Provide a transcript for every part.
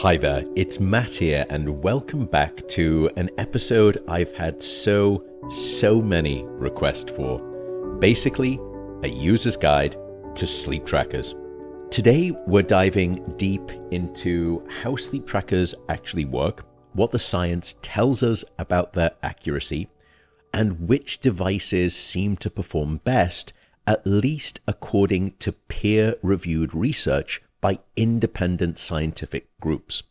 Hi there, it's Matt here, and welcome back to an episode I've had so many requests for. Basically, a user's guide to sleep trackers. Today, we're diving deep into how sleep trackers actually work, what the science tells us about their accuracy, and which devices seem to perform best, at least according to peer-reviewed research by independent scientific groups.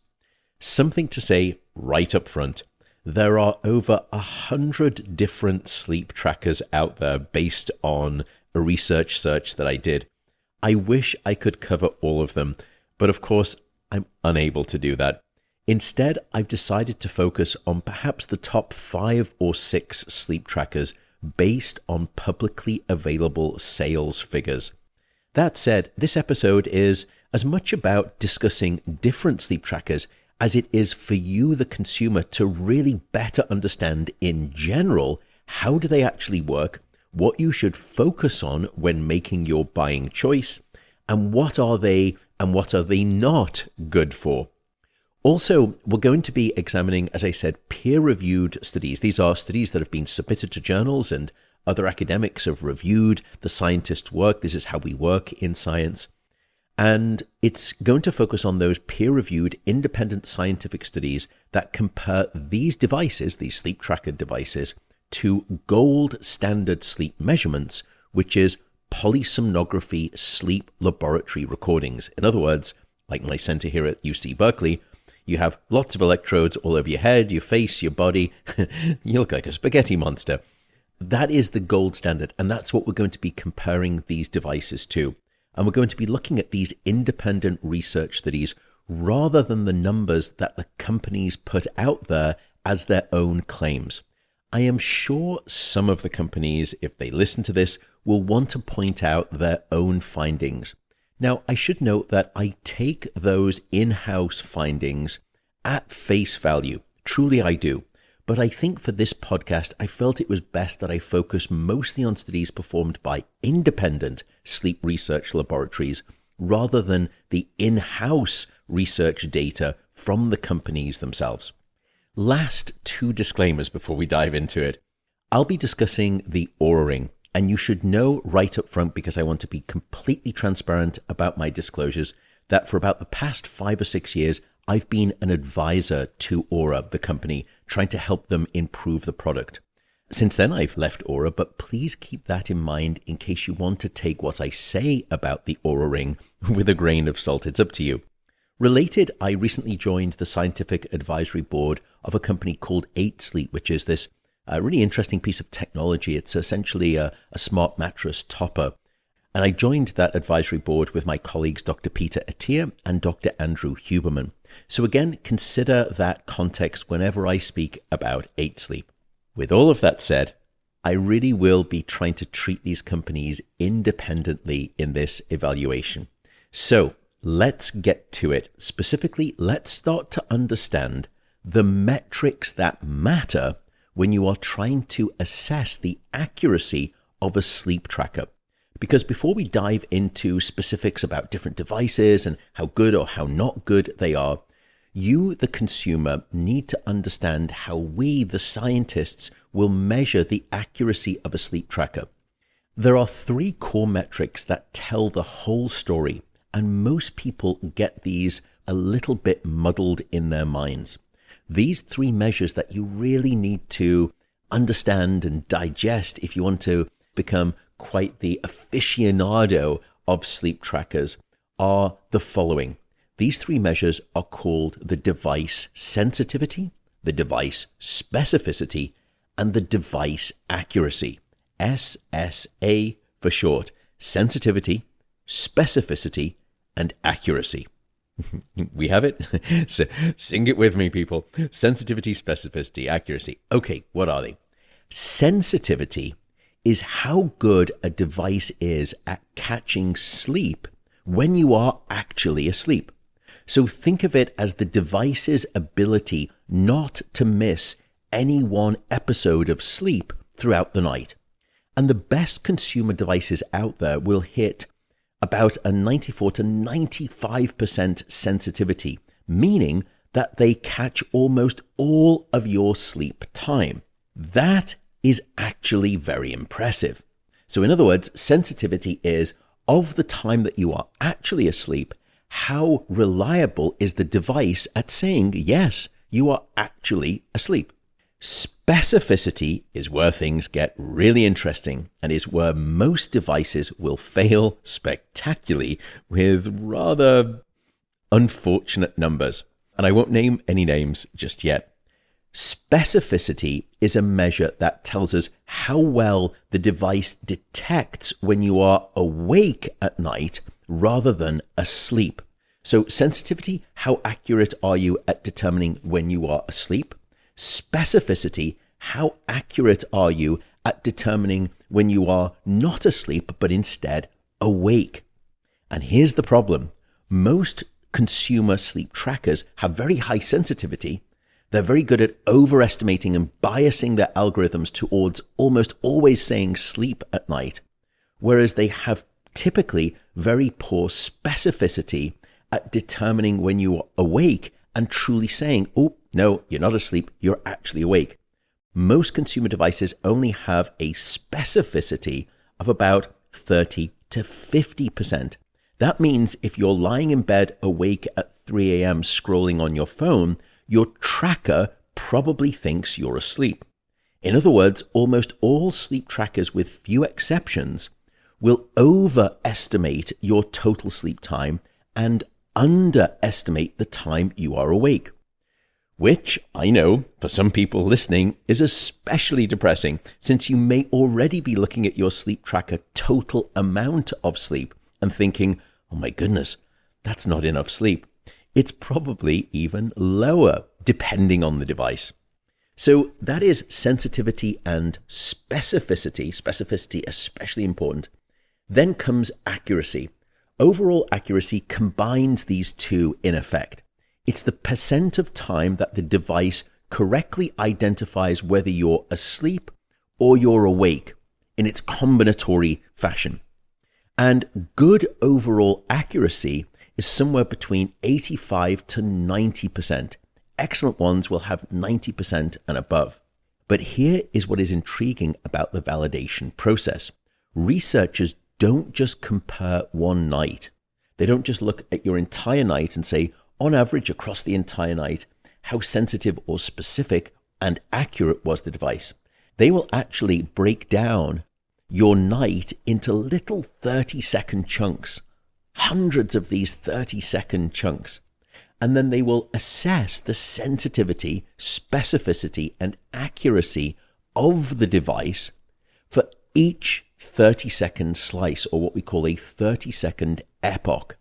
Something to say right up front, there are over 100 different sleep trackers out there based on a research search that I did. I wish I could cover all of them, but of course I'm unable to do that. Instead, I've decided to focus on perhaps the top 5 or 6 sleep trackers based on publicly available sales figures. That said, this episode is as much about discussing different sleep trackers as it is for you, the consumer, to really better understand in general how do they actually work, what you should focus on when making your buying choice, and what are they and what are they not good for. Also, we're going to be examining, as I said, peer-reviewed studies. These are studies that have been submitted to journals and other academics have reviewed the scientists' work. This is how we work in science. And it's going to focus on those peer-reviewed independent scientific studies that compare these devices, these sleep tracker devices, to gold standard sleep measurements, which is polysomnography sleep laboratory recordings. In other words, like my center here at UC Berkeley, you have lots of electrodes all over your head, your face, your body. You look like a spaghetti monster. That is the gold standard, and that's what we're going to be comparing these devices to. And we're going to be looking at these independent research studies rather than the numbers that the companies put out there as their own claims. I am sure some of the companies, if they listen to this, will want to point out their own findings. Now, I should note that I take those in-house findings at face value. Truly, I do. But I think for this podcast, I felt it was best that I focus mostly on studies performed by independent sleep research laboratories rather than the in-house research data from the companies themselves. Last 2 disclaimers before we dive into it. I'll be discussing the Oura Ring, and you should know right up front, because I want to be completely transparent about my disclosures, that for about the past 5 or 6 years, I've been an advisor to Oura, the company, trying to help them improve the product. Since then, I've left Oura, but please keep that in mind in case you want to take what I say about the Oura Ring with a grain of salt. It's up to you. Related, I recently joined the scientific advisory board of a company called 8 Sleep, which is this really interesting piece of technology. It's essentially a smart mattress topper. And I joined that advisory board with my colleagues, Dr. Peter Attia and Dr. Andrew Huberman. So again, consider that context whenever I speak about 8 Sleep. With all of that said, I really will be trying to treat these companies independently in this evaluation. So let's get to it. Specifically, let's start to understand the metrics that matter when you are trying to assess the accuracy of a sleep tracker. Because before we dive into specifics about different devices and how good or how not good they are, you, the consumer, need to understand how we, the scientists, will measure the accuracy of a sleep tracker. There are 3 core metrics that tell the whole story, and most people get these a little bit muddled in their minds. These 3 measures that you really need to understand and digest if you want to become quite the aficionado of sleep trackers are the following. These 3 measures are called the device sensitivity, the device specificity, and the device accuracy. SSA for short. Sensitivity, specificity, and accuracy. We have it? So sing it with me, people. Sensitivity, specificity, accuracy. Okay, what are they? Sensitivity is how good a device is at catching sleep when you are actually asleep. So think of it as the device's ability not to miss any one episode of sleep throughout the night. And the best consumer devices out there will hit about a 94 to 95% sensitivity, meaning that they catch almost all of your sleep time. That is actually very impressive. So in other words, sensitivity is of the time that you are actually asleep, how reliable is the device at saying, yes, you are actually asleep. Specificity is where things get really interesting and is where most devices will fail spectacularly with rather unfortunate numbers. And I won't name any names just yet. Specificity is a measure that tells us how well the device detects when you are awake at night rather than asleep. So sensitivity, how accurate are you at determining when you are asleep? Specificity, how accurate are you at determining when you are not asleep but instead awake? And here's the problem. Most consumer sleep trackers have very high sensitivity. They're very good at overestimating and biasing their algorithms towards almost always saying sleep at night, whereas they have typically very poor specificity at determining when you are awake and truly saying, oh, no, you're not asleep, you're actually awake. Most consumer devices only have a specificity of about 30 to 50%. That means if you're lying in bed awake at 3 a.m. scrolling on your phone, your tracker probably thinks you're asleep. In other words, almost all sleep trackers, with few exceptions, will overestimate your total sleep time and underestimate the time you are awake. Which, I know, for some people listening, is especially depressing, since you may already be looking at your sleep tracker total amount of sleep and thinking, oh my goodness, that's not enough sleep. It's probably even lower, depending on the device. So that is sensitivity and specificity, specificity especially important. Then comes accuracy. Overall accuracy combines these two in effect. It's the percent of time that the device correctly identifies whether you're asleep or you're awake in its combinatory fashion. And good overall accuracy is somewhere between 85 to 90%. Excellent ones will have 90% and above. But here is what is intriguing about the validation process. Researchers don't just compare one night. They don't just look at your entire night and say, on average, across the entire night, how sensitive or specific and accurate was the device. They will actually break down your night into little 30-second chunks, hundreds of these 30-second chunks. And then they will assess the sensitivity, specificity, and accuracy of the device for each 30-second slice, or what we call a 30-second epoch.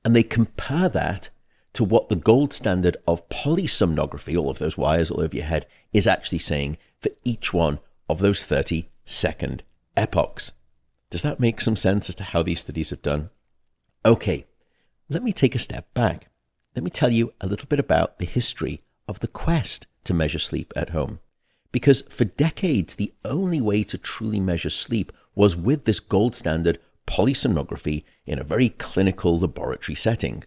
And they compare that to what the gold standard of polysomnography, all of those wires all over your head, is actually saying for each one of those 30-second epochs. Does that make some sense as to how these studies have done? Okay, let me take a step back. Let me tell you a little bit about the history of the quest to measure sleep at home. Because for decades, the only way to truly measure sleep was with this gold standard polysomnography in a very clinical laboratory setting.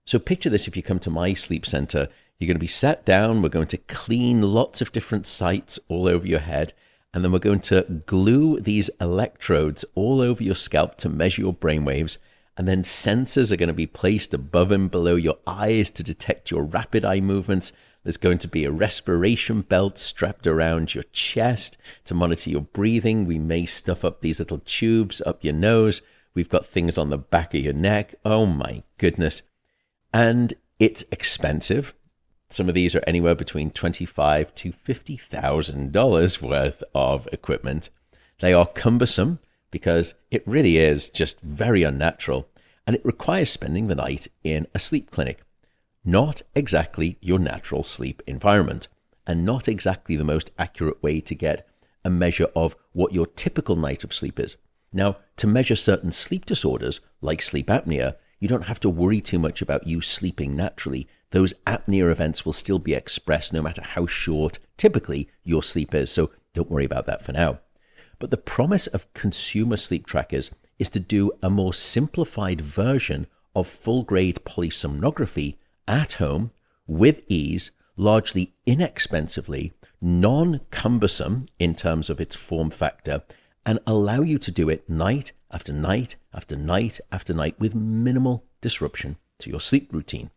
So picture this: if you come to my sleep center, you're going to be sat down, we're going to clean lots of different sites all over your head, and then we're going to glue these electrodes all over your scalp to measure your brainwaves, and then sensors are going to be placed above and below your eyes to detect your rapid eye movements. There's going to be a respiration belt strapped around your chest to monitor your breathing. We may stuff up these little tubes up your nose. We've got things on the back of your neck. Oh my goodness. And it's expensive. Some of these are anywhere between $25,000 to $50,000 worth of equipment. They are cumbersome because it really is just very unnatural, and it requires spending the night in a sleep clinic. Not exactly your natural sleep environment, and not exactly the most accurate way to get a measure of what your typical night of sleep is. Now, to measure certain sleep disorders, like sleep apnea, you don't have to worry too much about you sleeping naturally. Those apnea events will still be expressed no matter how short, typically, your sleep is, so don't worry about that for now. But the promise of consumer sleep trackers is to do a more simplified version of full-grade polysomnography at home, with ease, largely inexpensively, non-cumbersome in terms of its form factor, and allow you to do it night after night after night after night with minimal disruption to your sleep routine.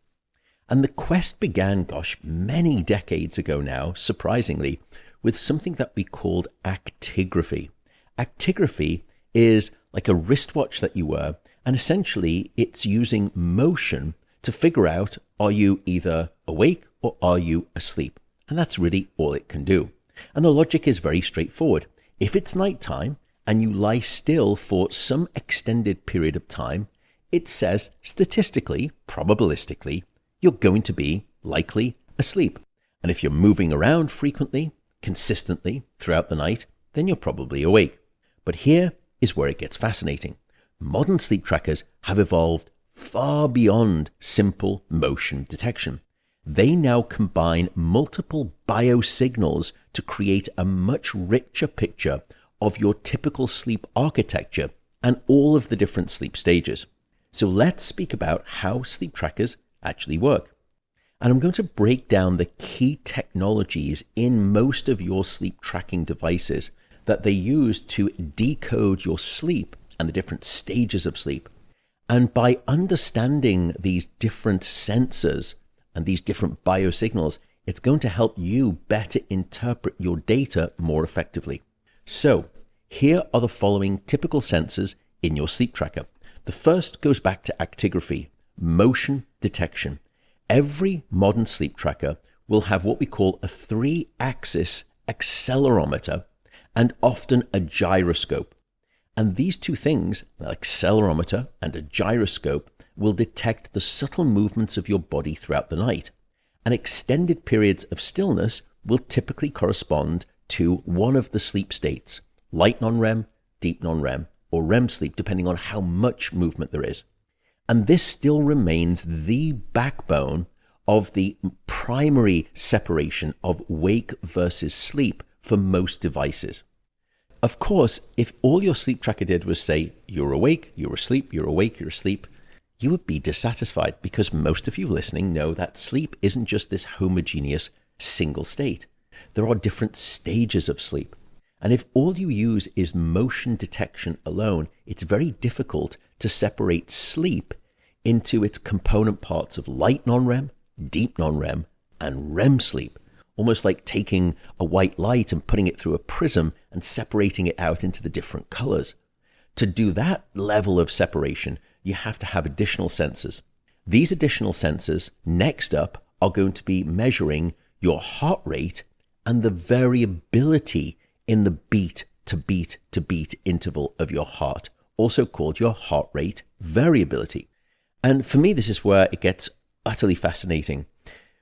And the quest began, many decades ago now, surprisingly, with something that we called actigraphy. Actigraphy is like a wristwatch that you wear, and essentially it's using motion to figure out, are you either awake or are you asleep? And that's really all it can do. And the logic is very straightforward. If it's nighttime and you lie still for some extended period of time, it says statistically, probabilistically, you're going to be likely asleep. And if you're moving around frequently, consistently throughout the night, then you're probably awake. But here is where it gets fascinating. Modern sleep trackers have evolved far beyond simple motion detection. They now combine multiple biosignals to create a much richer picture of your typical sleep architecture and all of the different sleep stages. So let's speak about how sleep trackers actually work. And I'm going to break down the key technologies in most of your sleep tracking devices that they use to decode your sleep and the different stages of sleep. And by understanding these different sensors and these different biosignals, it's going to help you better interpret your data more effectively. So here are the following typical sensors in your sleep tracker. The first goes back to actigraphy, motion detection. Every modern sleep tracker will have what we call a 3-axis accelerometer and often a gyroscope. And these two things, an accelerometer and a gyroscope, will detect the subtle movements of your body throughout the night. And extended periods of stillness will typically correspond to one of the sleep states, light non-REM, deep non-REM, or REM sleep, depending on how much movement there is. And this still remains the backbone of the primary separation of wake versus sleep for most devices. Of course, if all your sleep tracker did was say, you're awake, you're asleep, you're awake, you're asleep, you would be dissatisfied, because most of you listening know that sleep isn't just this homogeneous single state. There are different stages of sleep. And if all you use is motion detection alone, it's very difficult to separate sleep into its component parts of light non-REM, deep non-REM, and REM sleep. Almost like taking a white light and putting it through a prism and separating it out into the different colors. To do that level of separation, you have to have additional sensors. These additional sensors, next up, are going to be measuring your heart rate and the variability in the beat to beat to beat interval of your heart, also called your heart rate variability. And for me, this is where it gets utterly fascinating.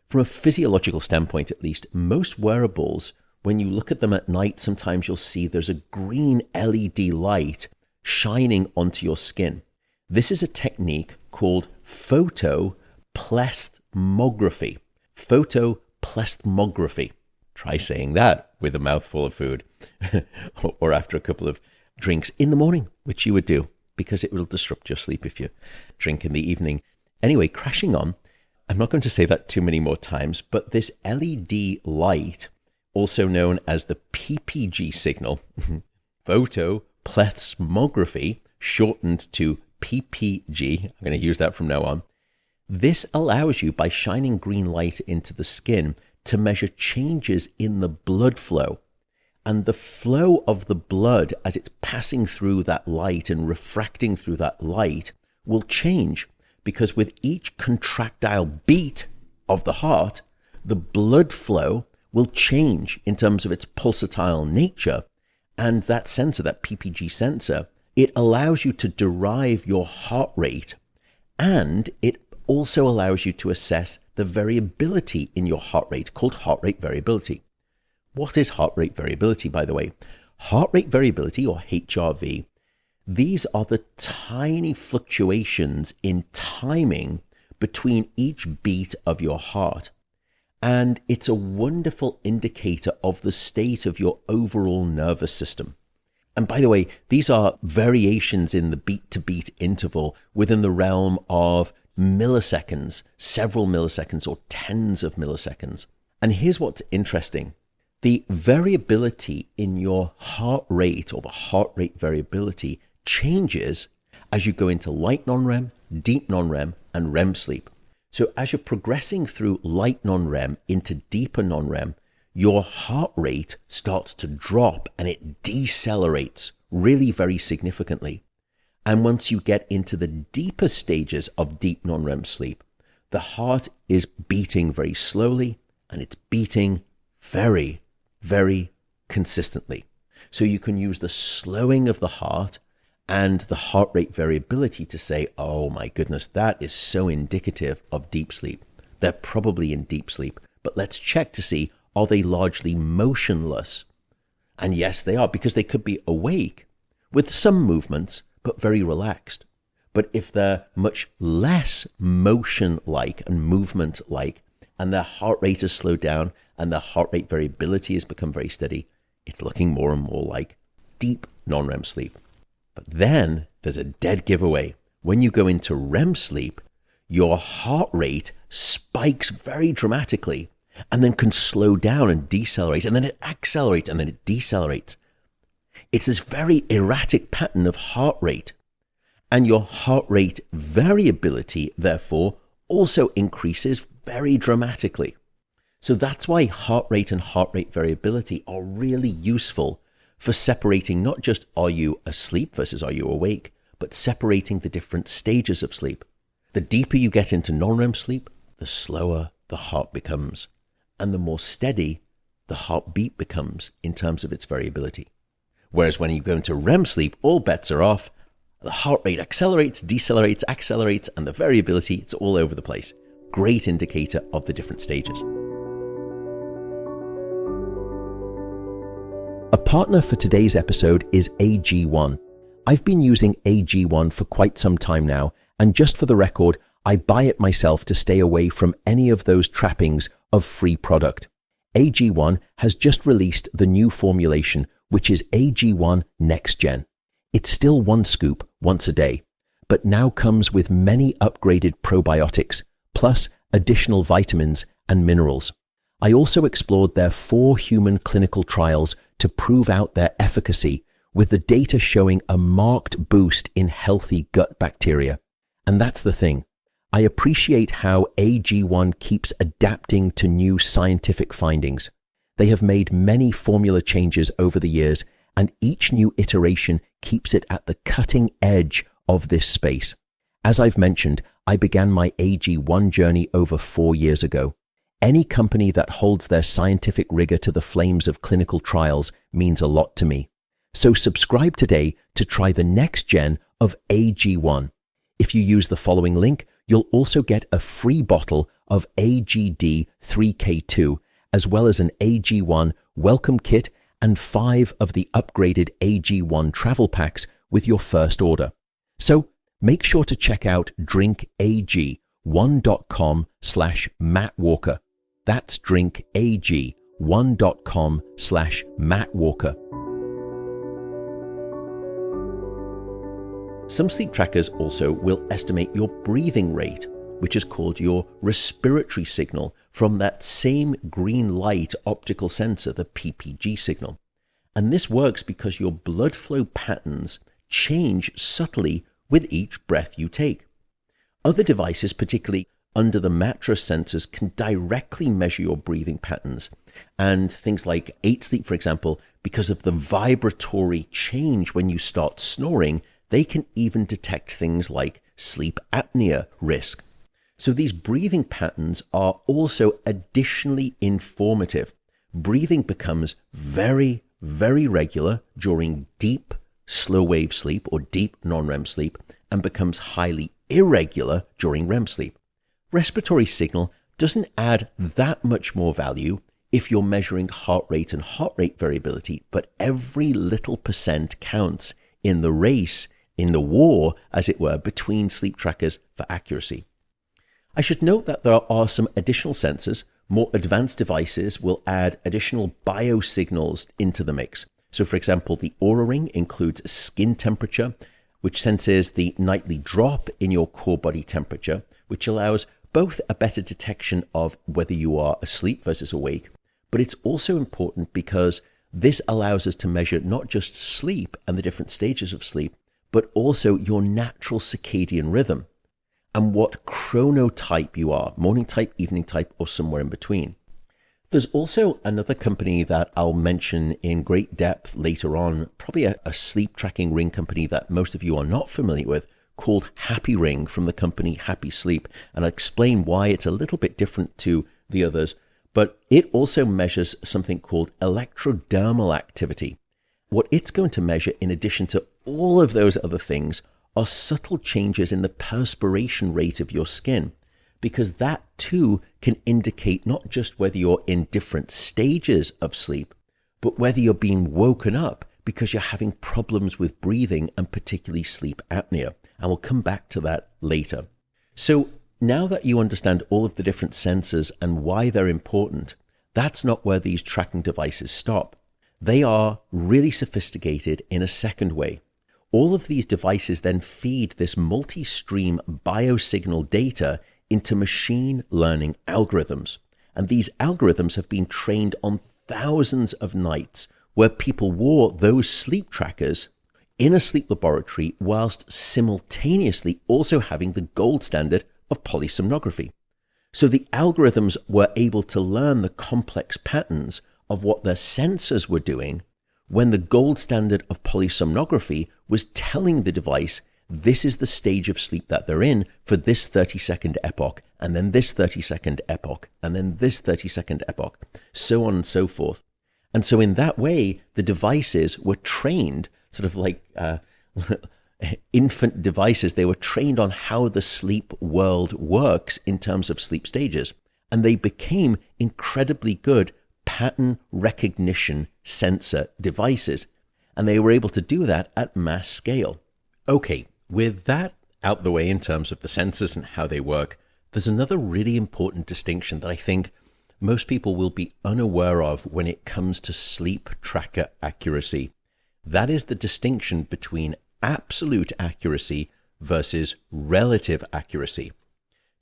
From a physiological standpoint, at least, most wearables, when you look at them at night, sometimes you'll see there's a green LED light shining onto your skin. This is a technique called photoplethysmography. Photoplethysmography. Try saying that with a mouthful of food or after a couple of drinks in the morning, which you would do, because it will disrupt your sleep if you drink in the evening. Anyway, crashing on, I'm not going to say that too many more times, but this LED light, also known as the PPG signal, photoplethysmography, shortened to PPG, I'm going to use that from now on. This allows you, by shining green light into the skin, to measure changes in the blood flow. And the flow of the blood as it's passing through that light and refracting through that light will change, because with each contractile beat of the heart, the blood flow will change in terms of its pulsatile nature. And that sensor, that PPG sensor, it allows you to derive your heart rate, and it also allows you to assess the variability in your heart rate, called heart rate variability. What is heart rate variability, by the way? Heart rate variability, or HRV, these are the tiny fluctuations in timing between each beat of your heart. And it's a wonderful indicator of the state of your overall nervous system. And by the way, these are variations in the beat-to-beat interval within the realm of milliseconds, several milliseconds, or tens of milliseconds. And here's what's interesting. The variability in your heart rate, or the heart rate variability, changes as you go into light non-REM, deep non-REM, and REM sleep. So as you're progressing through light non-REM into deeper non-REM, your heart rate starts to drop and it decelerates really very significantly. And once you get into the deeper stages of deep non-REM sleep, the heart is beating very slowly and it's beating very, very consistently. So you can use the slowing of the heart and the heart rate variability to say, oh my goodness, that is so indicative of deep sleep. They're probably in deep sleep, but let's check to see, are they largely motionless? And yes, they are, because they could be awake with some movements, but very relaxed. But if they're much less motion-like and movement-like, and their heart rate has slowed down and their heart rate variability has become very steady, it's looking more and more like deep non-REM sleep. But then there's a dead giveaway. When you go into REM sleep, your heart rate spikes very dramatically and then can slow down and decelerate, and then it accelerates and then it decelerates. It's this very erratic pattern of heart rate. And your heart rate variability, therefore, also increases very dramatically. So that's why heart rate and heart rate variability are really useful for separating not just are you asleep versus are you awake, but separating the different stages of sleep. The deeper you get into non-REM sleep, the slower the heart becomes, and the more steady the heartbeat becomes in terms of its variability. Whereas when you go into REM sleep, all bets are off. The heart rate accelerates, decelerates, accelerates, and the variability, it's all over the place. Great indicator of the different stages. A partner for today's episode is AG1. I've been using AG1 for quite some time now, and just for the record, I buy it myself to stay away from any of those trappings of free product. AG1 has just released the new formulation, which is AG1 Next Gen. It's still one scoop once a day, but now comes with many upgraded probiotics, plus additional vitamins and minerals. I also explored their 4 human clinical trials to prove out their efficacy, with the data showing a marked boost in healthy gut bacteria. And that's the thing. I appreciate how AG1 keeps adapting to new scientific findings. They have made many formula changes over the years, and each new iteration keeps it at the cutting edge of this space. As I've mentioned, I began my AG1 journey over 4 years ago. Any company that holds their scientific rigor to the flames of clinical trials means a lot to me. So subscribe today to try the next gen of AG1. If you use the following link, you'll also get a free bottle of AGD 3K2, as well as an AG1 welcome kit and 5 of the upgraded AG1 travel packs with your first order. So make sure to check out drinkag1.com/mattwalker. That's drinkag1.com/mattwalker. Some sleep trackers also will estimate your breathing rate, which is called your respiratory signal, from that same green light optical sensor, the PPG signal. And this works because your blood flow patterns change subtly with each breath you take. Other devices, particularly under the mattress sensors, can directly measure your breathing patterns. And things like 8 Sleep, for example, because of the vibratory change when you start snoring, they can even detect things like sleep apnea risk. So these breathing patterns are also additionally informative. Breathing becomes very, very regular during deep, slow wave sleep or deep non-REM sleep, and becomes highly irregular during REM sleep. Respiratory signal doesn't add that much more value if you're measuring heart rate and heart rate variability, but every little percent counts in the race, in the war, as it were, between sleep trackers for accuracy. I should note that there are some additional sensors. More advanced devices will add additional biosignals into the mix. So for example, the Oura Ring includes skin temperature, which senses the nightly drop in your core body temperature, which allows both a better detection of whether you are asleep versus awake, but it's also important because this allows us to measure not just sleep and the different stages of sleep, but also your natural circadian rhythm and what chronotype you are, morning type, evening type, or somewhere in between. There's also another company that I'll mention in great depth later on, probably a sleep tracking ring company that most of you are not familiar with, called Happy Ring from the company Happy Sleep. And I'll explain why it's a little bit different to the others. But it also measures something called electrodermal activity. What it's going to measure, in addition to all of those other things, are subtle changes in the perspiration rate of your skin, because that too can indicate not just whether you're in different stages of sleep, but whether you're being woken up because you're having problems with breathing and particularly sleep apnea. And we'll come back to that later. So now that you understand all of the different sensors and why they're important, that's not where these tracking devices stop. They are really sophisticated in a second way. All of these devices then feed this multi-stream biosignal data into machine learning algorithms. And these algorithms have been trained on thousands of nights where people wore those sleep trackers in a sleep laboratory whilst simultaneously also having the gold standard of polysomnography. So the algorithms were able to learn the complex patterns of what their sensors were doing when the gold standard of polysomnography was telling the device this is the stage of sleep that they're in for this 30-second epoch, and then this 30-second epoch, and then this 30-second epoch, so on and so forth. And so in that way, the devices were trained sort of like infant devices. They were trained on how the sleep world works in terms of sleep stages. And they became incredibly good pattern recognition sensor devices. And they were able to do that at mass scale. Okay, with that out the way in terms of the sensors and how they work, there's another really important distinction that I think most people will be unaware of when it comes to sleep tracker accuracy. That is the distinction between absolute accuracy versus relative accuracy.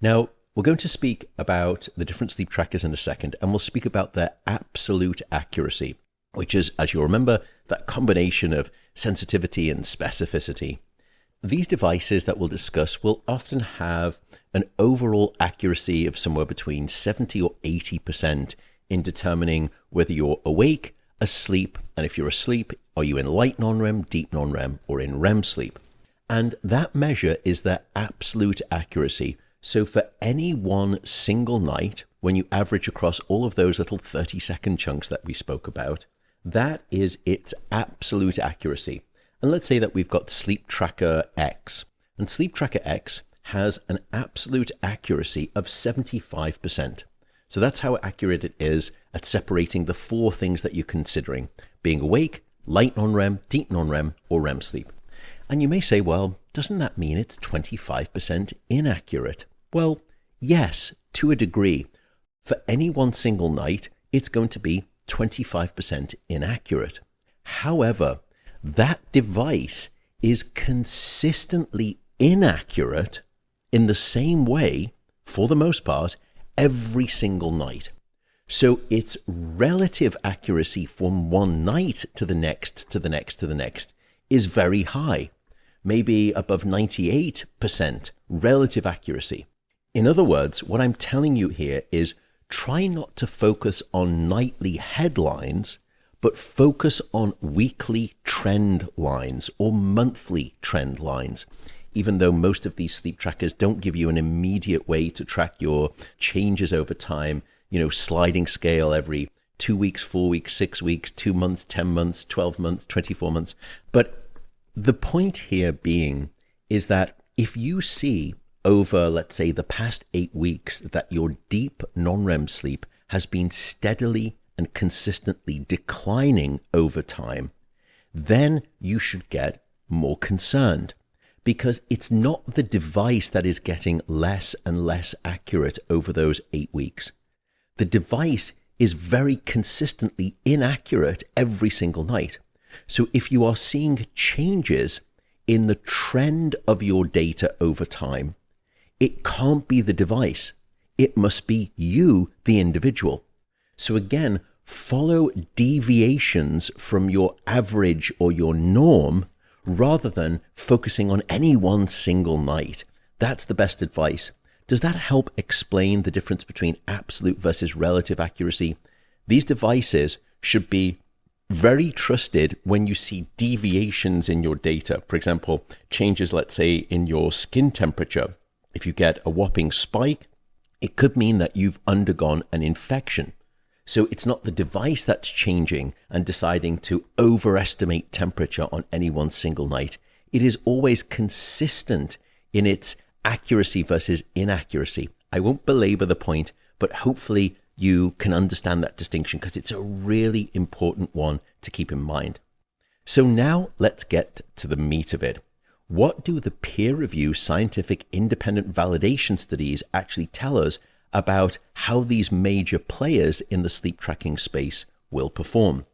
Now, we're going to speak about the different sleep trackers in a second, and we'll speak about their absolute accuracy, which is, as you'll remember, that combination of sensitivity and specificity. These devices that we'll discuss will often have an overall accuracy of somewhere between 70 or 80% in determining whether you're awake, asleep, and if you're asleep, are you in light non-REM, deep non-REM, or in REM sleep? And that measure is their absolute accuracy. So for any one single night, when you average across all of those little 30-second chunks that we spoke about, that is its absolute accuracy. And let's say that we've got Sleep Tracker X, and Sleep Tracker X has an absolute accuracy of 75%. So that's how accurate it is at separating the four things that you're considering: being awake, light non-REM, deep non-REM, or REM sleep. And you may say, well, doesn't that mean it's 25% inaccurate? Well, yes, to a degree. For any one single night, it's going to be 25% inaccurate. However, that device is consistently inaccurate in the same way, for the most part, every single night. So its relative accuracy from one night to the next, to the next, to the next is very high, maybe above 98% relative accuracy. In other words, what I'm telling you here is try not to focus on nightly headlines, but focus on weekly trend lines or monthly trend lines. Even though most of these sleep trackers don't give you an immediate way to track your changes over time, sliding scale every 2 weeks, 4 weeks, 6 weeks, 2 months, 10 months, 12 months, 24 months. But the point here being is that if you see over, let's say, the past 8 weeks that your deep non-REM sleep has been steadily and consistently declining over time, then you should get more concerned, because it's not the device that is getting less and less accurate over those 8 weeks. The device is very consistently inaccurate every single night. So if you are seeing changes in the trend of your data over time, It can't be the device. It must be you, the individual. So again, follow deviations from your average or your norm rather than focusing on any one single night. That's the best advice. Does that help explain the difference between absolute versus relative accuracy? These devices should be very trusted when you see deviations in your data. For example, changes, let's say, in your skin temperature. If you get a whopping spike, it could mean that you've undergone an infection. So it's not the device that's changing and deciding to overestimate temperature on any one single night. It is always consistent in its accuracy versus inaccuracy. I won't belabor the point, but hopefully you can understand that distinction because it's a really important one to keep in mind. So now let's get to the meat of it. What do the peer-reviewed scientific independent validation studies actually tell us about how these major players in the sleep tracking space will perform?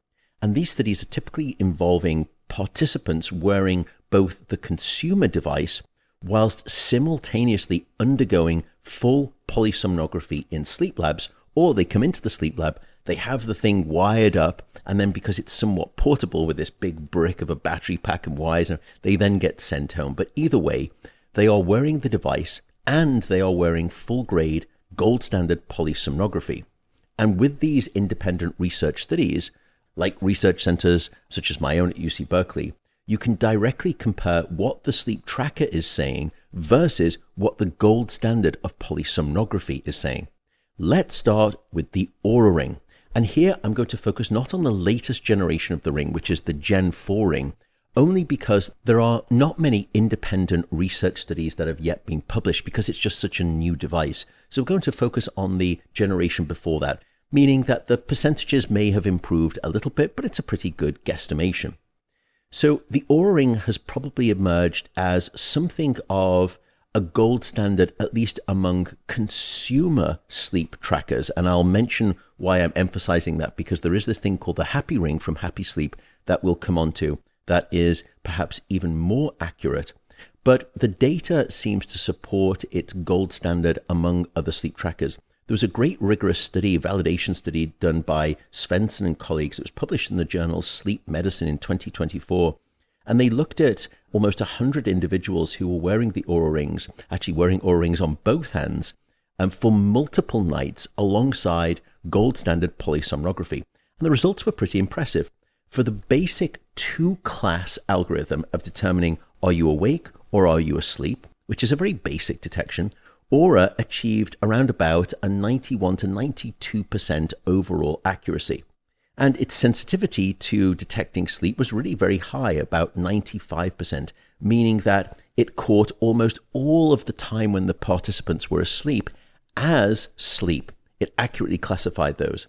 And these studies are typically involving participants wearing both the consumer device whilst simultaneously undergoing full polysomnography in sleep labs, or they come into the sleep lab, they have the thing wired up, and then because it's somewhat portable with this big brick of a battery pack and wires, they then get sent home. But either way, they are wearing the device and they are wearing full-grade, gold standard polysomnography. And with these independent research studies, like research centers such as my own at UC Berkeley, you can directly compare what the sleep tracker is saying versus what the gold standard of polysomnography is saying. Let's start with the Oura Ring. And here I'm going to focus not on the latest generation of the ring, which is the Gen 4 ring, only because there are not many independent research studies that have yet been published because it's just such a new device. So we're going to focus on the generation before that, meaning that the percentages may have improved a little bit, but it's a pretty good guesstimation. So the Oura Ring has probably emerged as something of a gold standard, at least among consumer sleep trackers. And I'll mention why I'm emphasizing that, because there is this thing called the Happy Ring from Happy Sleep that we'll come on to that is perhaps even more accurate. But the data seems to support its gold standard among other sleep trackers. There was a great rigorous study, validation study done by Svensson and colleagues. It was published in the journal Sleep Medicine in 2024. And they looked at almost 100 individuals who were wearing the Oura Rings, actually wearing Oura Rings on both hands, and for multiple nights alongside gold standard polysomnography. And the results were pretty impressive. For the basic two-class algorithm of determining are you awake or are you asleep, which is a very basic detection, Oura achieved around about a 91 to 92% overall accuracy. And its sensitivity to detecting sleep was really very high, about 95%, meaning that it caught almost all of the time when the participants were asleep as sleep. It accurately classified those.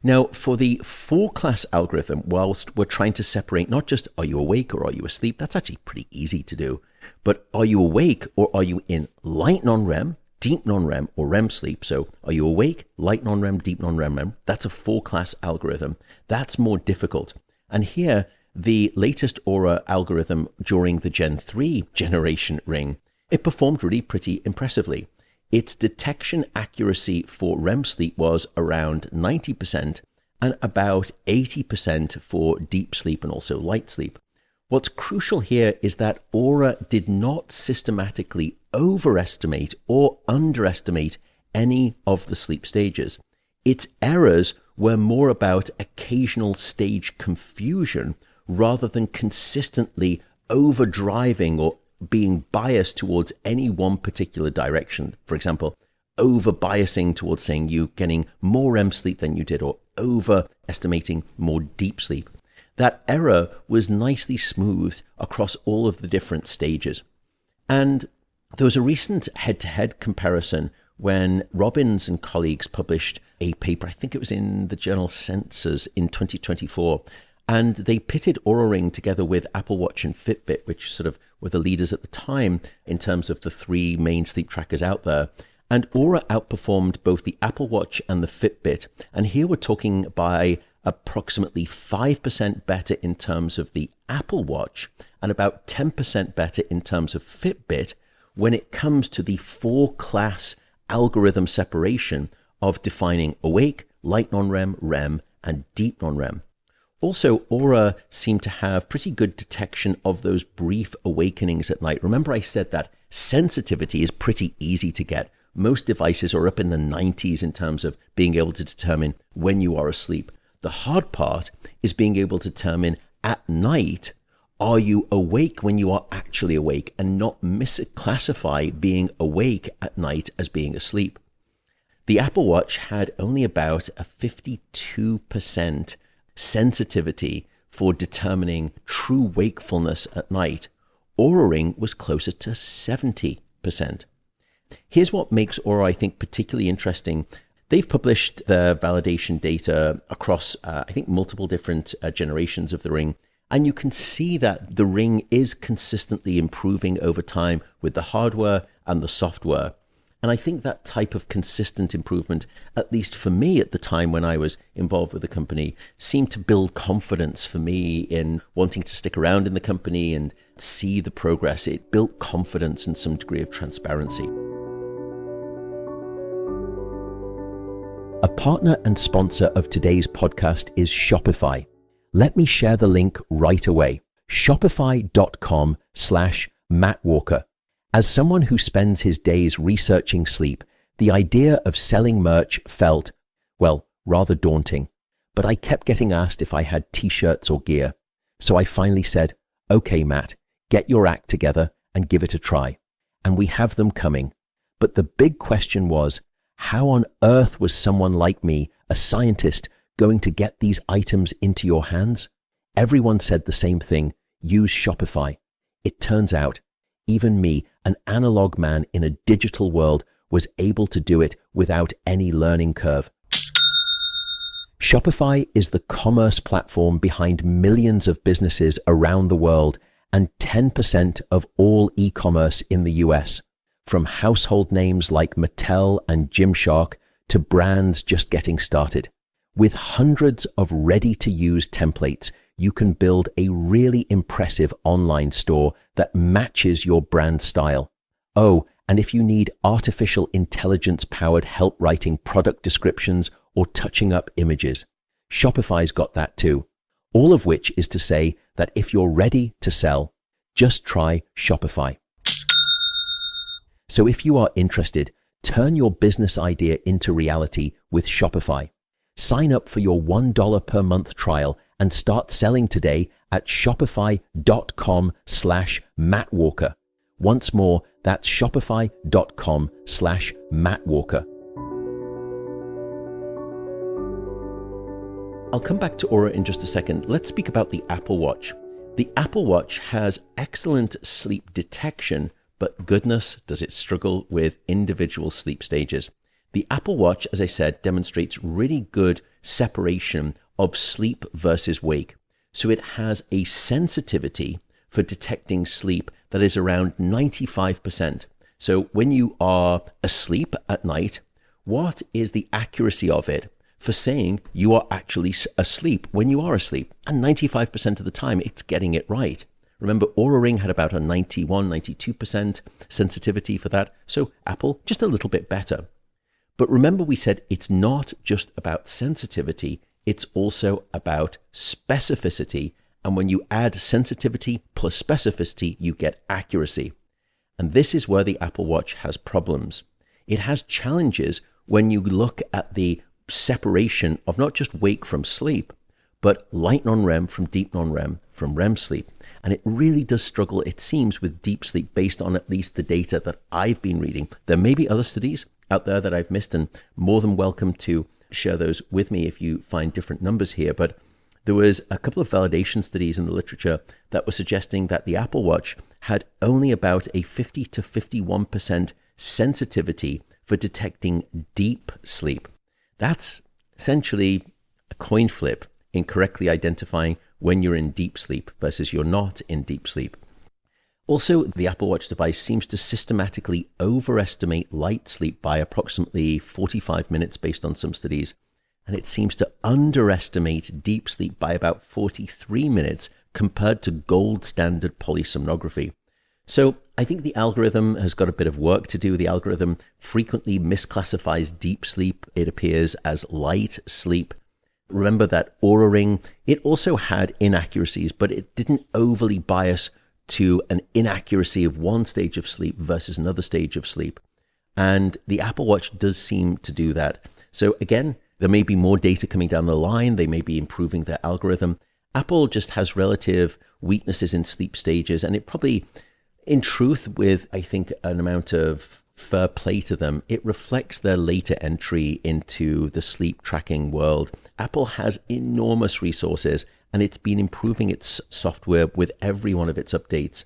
Now, for the four-class algorithm, whilst we're trying to separate not just are you awake or are you asleep, that's actually pretty easy to do, but are you awake or are you in light non-REM, deep non-REM, or REM sleep? So are you awake, light non-REM, deep non-REM? That's a four-class algorithm. That's more difficult. And here, the latest Oura algorithm during the Gen 3 generation ring, it performed really pretty impressively. Its detection accuracy for REM sleep was around 90% and about 80% for deep sleep and also light sleep. What's crucial here is that Oura did not systematically overestimate or underestimate any of the sleep stages. Its errors were more about occasional stage confusion rather than consistently overdriving or being biased towards any one particular direction. For example, over-biasing towards saying you getting more REM sleep than you did, or overestimating more deep sleep. That error was nicely smoothed across all of the different stages. And there was a recent head-to-head comparison when Robbins and colleagues published a paper, I think it was in the journal Sensors in 2024, and they pitted Oura Ring together with Apple Watch and Fitbit, which sort of were the leaders at the time in terms of the three main sleep trackers out there. And Oura outperformed both the Apple Watch and the Fitbit. And here we're talking by approximately 5% better in terms of the Apple Watch and about 10% better in terms of Fitbit, when it comes to the 4-class algorithm separation of defining awake, light non-REM, REM, and deep non-REM. Also, Oura seemed to have pretty good detection of those brief awakenings at night. Remember I said that sensitivity is pretty easy to get. Most devices are up in the 90s in terms of being able to determine when you are asleep. The hard part is being able to determine at night, are you awake when you are actually awake, and not misclassify being awake at night as being asleep. The Apple Watch had only about a 52% sensitivity for determining true wakefulness at night. Oura Ring was closer to 70%. Here's what makes Oura, I think, particularly interesting. They've published the validation data across, I think, multiple different generations of the Ring. And you can see that the Ring is consistently improving over time with the hardware and the software. And I think that type of consistent improvement, at least for me at the time when I was involved with the company, seemed to build confidence for me in wanting to stick around in the company and see the progress. It built confidence and some degree of transparency. A partner and sponsor of today's podcast is Shopify. Let me share the link right away. Shopify.com/Matt Walker. As someone who spends his days researching sleep, the idea of selling merch felt, well, rather daunting. But I kept getting asked if I had t-shirts or gear. So I finally said, okay, Matt, get your act together and give it a try. And we have them coming. But the big question was, how on earth was someone like me, a scientist, going to get these items into your hands? Everyone said the same thing, use Shopify. It turns out, even me, an analog man in a digital world, was able to do it without any learning curve. Shopify is the commerce platform behind millions of businesses around the world and 10% of all e-commerce in the US. From household names like Mattel and Gymshark to brands just getting started. With hundreds of ready-to-use templates, you can build a really impressive online store that matches your brand style. Oh, and if you need artificial intelligence-powered help writing product descriptions or touching up images, Shopify's got that too. All of which is to say that if you're ready to sell, just try Shopify. So if you are interested, turn your business idea into reality with Shopify. Sign up for your $1 per month trial and start selling today at shopify.com/Matt Walker. Once more, that's shopify.com/Matt Walker. I'll come back to Oura in just a second. Let's speak about the Apple Watch. The Apple Watch has excellent sleep detection, but goodness, does it struggle with individual sleep stages. The Apple Watch, as I said, demonstrates really good separation of sleep versus wake. So it has a sensitivity for detecting sleep that is around 95%. So when you are asleep at night, what is the accuracy of it for saying you are actually asleep when you are asleep? And 95% of the time, it's getting it right. Remember, Oura Ring had about a 91, 92% sensitivity for that. So Apple, just a little bit better. But remember, we said it's not just about sensitivity, it's also about specificity. And when you add sensitivity plus specificity, you get accuracy. And this is where the Apple Watch has problems. It has challenges when you look at the separation of not just wake from sleep, but light non-REM from deep non-REM from REM sleep. And it really does struggle, it seems, with deep sleep based on at least the data that I've been reading. There may be other studies out there that I've missed, and more than welcome to share those with me if you find different numbers here. But there was a couple of validation studies in the literature that were suggesting that the Apple Watch had only about a 50 to 51% sensitivity for detecting deep sleep. That's essentially a coin flip in correctly identifying when you're in deep sleep versus you're not in deep sleep. Also, the Apple Watch device seems to systematically overestimate light sleep by approximately 45 minutes based on some studies, and it seems to underestimate deep sleep by about 43 minutes compared to gold standard polysomnography. So I think the algorithm has got a bit of work to do. The algorithm frequently misclassifies deep sleep. It appears as light sleep. Remember that Oura Ring, it also had inaccuracies, but it didn't overly bias to an inaccuracy of one stage of sleep versus another stage of sleep. And the Apple Watch does seem to do that. So again, there may be more data coming down the line. They may be improving their algorithm. Apple just has relative weaknesses in sleep stages, and it probably, in truth, with, I think, an amount of fair play to them, it reflects their later entry into the sleep tracking world. Apple has enormous resources, and it's been improving its software with every one of its updates.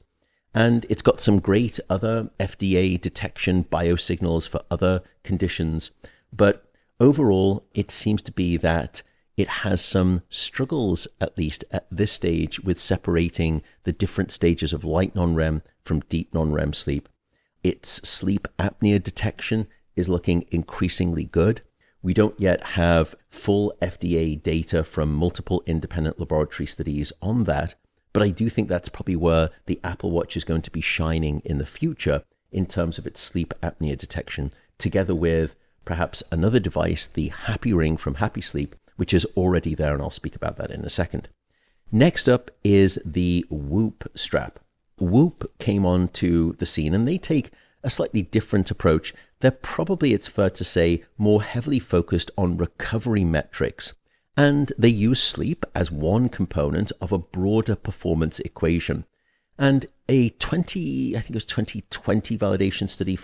And it's got some great other FDA detection biosignals for other conditions. But overall, it seems to be that it has some struggles, at least at this stage, with separating the different stages of light non-REM from deep non-REM sleep. Its sleep apnea detection is looking increasingly good. We don't yet have full FDA data from multiple independent laboratory studies on that, but I do think that's probably where the Apple Watch is going to be shining in the future in terms of its sleep apnea detection, together with perhaps another device, the Happy Ring from Happy Sleep, which is already there, and I'll speak about that in a second. Next up is the Whoop strap. Whoop came onto the scene, and they take a slightly different approach. They're probably, it's fair to say, more heavily focused on recovery metrics, and they use sleep as one component of a broader performance equation. And a 2020 validation study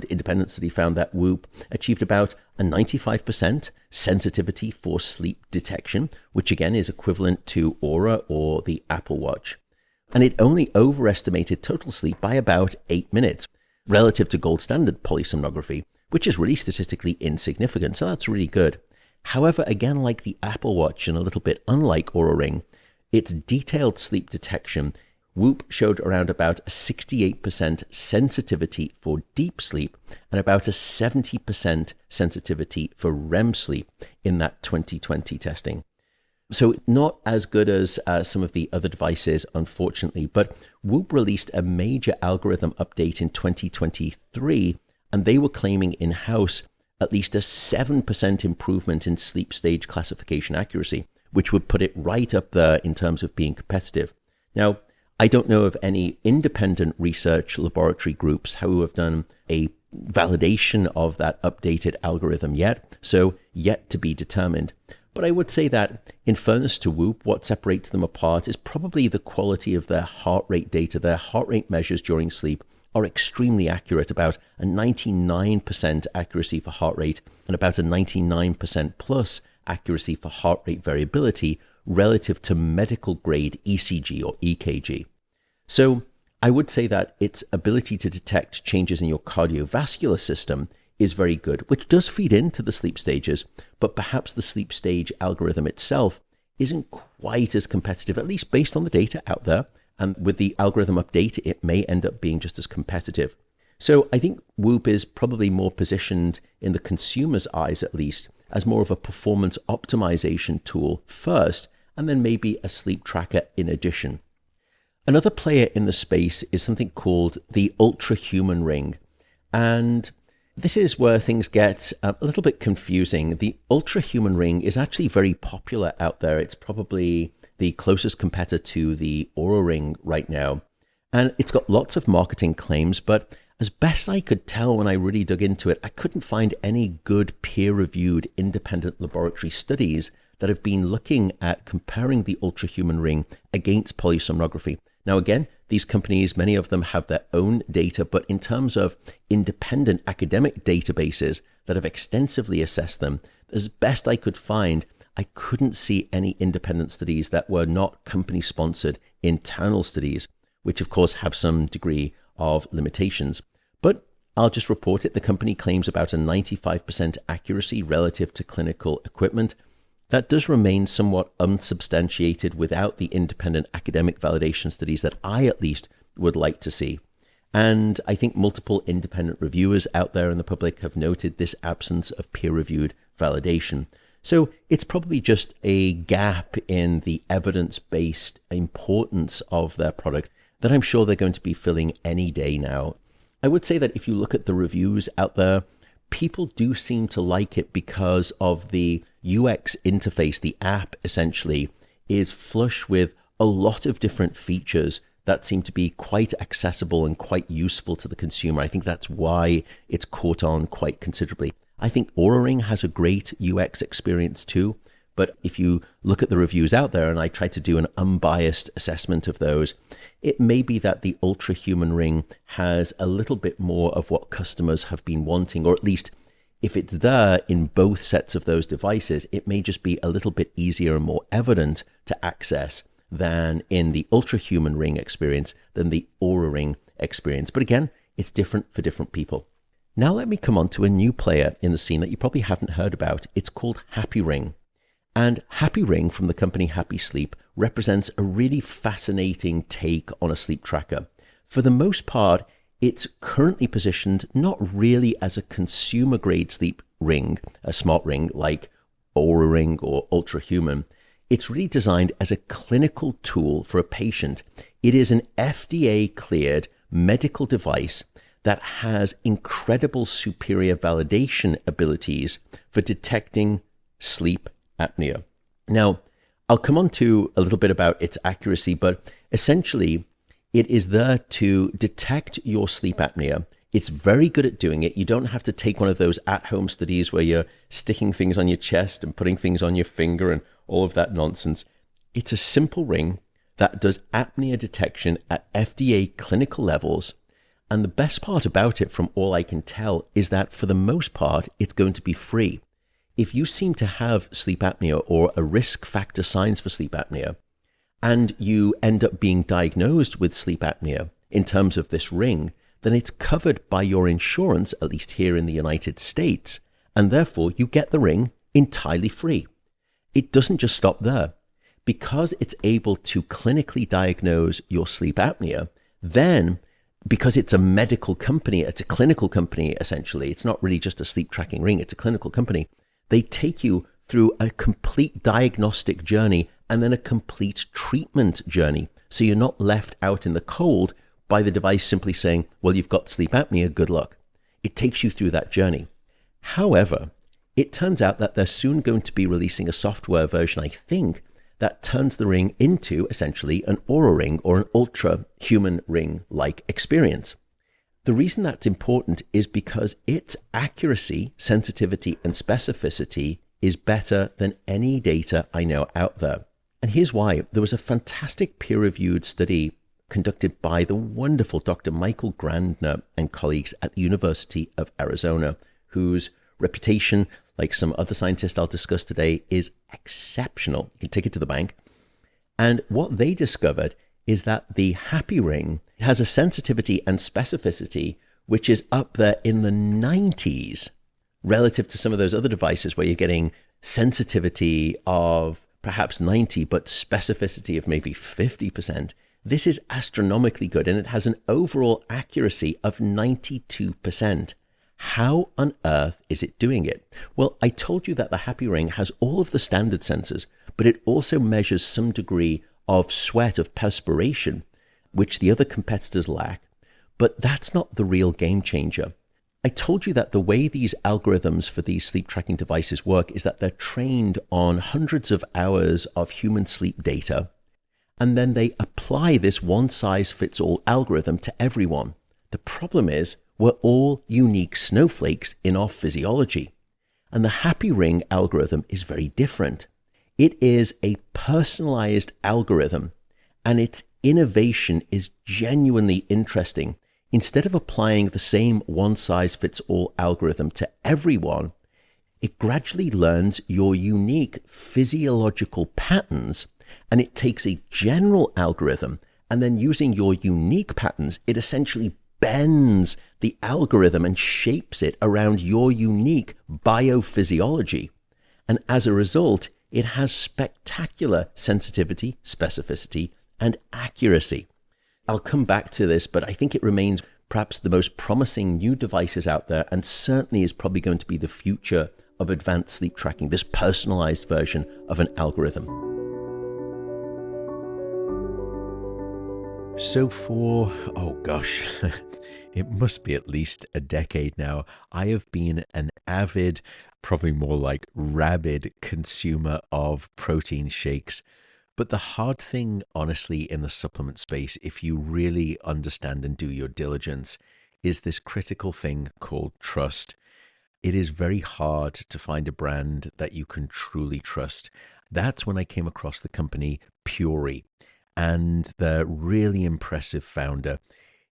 independent study found that Whoop achieved about a 95% sensitivity for sleep detection, which again is equivalent to Oura or the Apple Watch. And it only overestimated total sleep by about 8 minutes relative to gold standard polysomnography, which is really statistically insignificant. So that's really good. However, again, like the Apple Watch and a little bit unlike Oura Ring, its detailed sleep detection, Whoop showed around about a 68% sensitivity for deep sleep and about a 70% sensitivity for REM sleep in that 2020 testing. So not as good as some of the other devices, unfortunately, but Whoop released a major algorithm update in 2023, and they were claiming in-house at least a 7% improvement in sleep stage classification accuracy, which would put it right up there in terms of being competitive. Now, I don't know of any independent research laboratory groups who have done a validation of that updated algorithm yet, so yet to be determined. But I would say that, in fairness to Whoop, what separates them apart is probably the quality of their heart rate data. Their heart rate measures during sleep are extremely accurate, about a 99% accuracy for heart rate and about a 99% plus accuracy for heart rate variability relative to medical grade ECG or EKG. So I would say that its ability to detect changes in your cardiovascular system is very good, which does feed into the sleep stages, but perhaps the sleep stage algorithm itself isn't quite as competitive, at least based on the data out there. And with the algorithm update, it may end up being just as competitive. So I think Whoop is probably more positioned in the consumer's eyes, at least, as more of a performance optimization tool first, and then maybe a sleep tracker in addition. Another player in the space is something called the ultra-human ring. And this is where things get a little bit confusing. The ultra-human ring is actually very popular out there. It's probably the closest competitor to the Oura Ring right now. And it's got lots of marketing claims, but as best I could tell when I really dug into it, I couldn't find any good peer-reviewed independent laboratory studies that have been looking at comparing the ultra-human ring against polysomnography. Now again, these companies, many of them have their own data, but in terms of independent academic databases that have extensively assessed them, as best I could find, I couldn't see any independent studies that were not company-sponsored internal studies, which of course have some degree of limitations. But I'll just report it. The company claims about a 95% accuracy relative to clinical equipment. That does remain somewhat unsubstantiated without the independent academic validation studies that I at least would like to see. And I think multiple independent reviewers out there in the public have noted this absence of peer-reviewed validation. So it's probably just a gap in the evidence-based importance of their product that I'm sure they're going to be filling any day now. I would say that if you look at the reviews out there, people do seem to like it because of the UX interface. The app essentially is flush with a lot of different features that seem to be quite accessible and quite useful to the consumer. I think that's why it's caught on quite considerably. I think Oura Ring has a great UX experience too, but if you look at the reviews out there, and I try to do an unbiased assessment of those, it may be that the Ultra Human Ring has a little bit more of what customers have been wanting, or at least if it's there in both sets of those devices, it may just be a little bit easier and more evident to access than in the Ultra Human Ring experience than the Oura Ring experience. But again, it's different for different people. Now let me come on to a new player in the scene that you probably haven't heard about. It's called Happy Ring. And Happy Ring from the company Happy Sleep represents a really fascinating take on a sleep tracker. For the most part, it's currently positioned not really as a consumer-grade sleep ring, a smart ring like Oura Ring or Ultra Human. It's really designed as a clinical tool for a patient. It is an FDA-cleared medical device that has incredible superior validation abilities for detecting sleep apnea. Now, I'll come on to a little bit about its accuracy, but essentially, it is there to detect your sleep apnea. It's very good at doing it. You don't have to take one of those at-home studies where you're sticking things on your chest and putting things on your finger and all of that nonsense. It's a simple ring that does apnea detection at FDA clinical levels. And the best part about it, from all I can tell, is that for the most part, it's going to be free. If you seem to have sleep apnea or a risk factor signs for sleep apnea, and you end up being diagnosed with sleep apnea in terms of this ring, then it's covered by your insurance, at least here in the United States, and therefore you get the ring entirely free. It doesn't just stop there. Because it's able to clinically diagnose your sleep apnea, then because it's a medical company, it's a clinical company essentially, it's not really just a sleep tracking ring, it's a clinical company, they take you through a complete diagnostic journey and then a complete treatment journey. So you're not left out in the cold by the device simply saying, well, you've got sleep apnea, good luck. It takes you through that journey. However, it turns out that they're soon going to be releasing a software version, I think, that turns the ring into essentially an Oura Ring or an Ultra Human Ring-like experience. The reason that's important is because its accuracy, sensitivity, and specificity is better than any data I know out there. And here's why. There was a fantastic peer-reviewed study conducted by the wonderful Dr. Michael Grandner and colleagues at the University of Arizona, whose reputation, like some other scientists I'll discuss today, is exceptional. You can take it to the bank. And what they discovered is that the Happy Ring has a sensitivity and specificity which is up there in the 90s relative to some of those other devices where you're getting sensitivity of perhaps 90, but specificity of maybe 50%. This is astronomically good, and it has an overall accuracy of 92%. How on earth is it doing it? Well, I told you that the Happy Ring has all of the standard sensors, but it also measures some degree of sweat, of perspiration, which the other competitors lack. But that's not the real game changer. I told you that the way these algorithms for these sleep tracking devices work is that they're trained on hundreds of hours of human sleep data, and then they apply this one-size-fits-all algorithm to everyone. The problem is, we're all unique snowflakes in our physiology. And the Happy Ring algorithm is very different. It is a personalized algorithm, and its innovation is genuinely interesting. Instead of applying the same one-size-fits-all algorithm to everyone, it gradually learns your unique physiological patterns, and it takes a general algorithm, and then using your unique patterns, it essentially bends the algorithm and shapes it around your unique biophysiology. And as a result, it has spectacular sensitivity, specificity, and accuracy. I'll come back to this, but I think it remains perhaps the most promising new devices out there, and certainly is probably going to be the future of advanced sleep tracking, this personalized version of an algorithm. So for, oh gosh, it must be at least a decade now, I have been an avid, probably more like rabid consumer of protein shakes. But the hard thing, honestly, in the supplement space, if you really understand and do your diligence, is this critical thing called trust. It is very hard to find a brand that you can truly trust. That's when I came across the company Puri and the really impressive founder.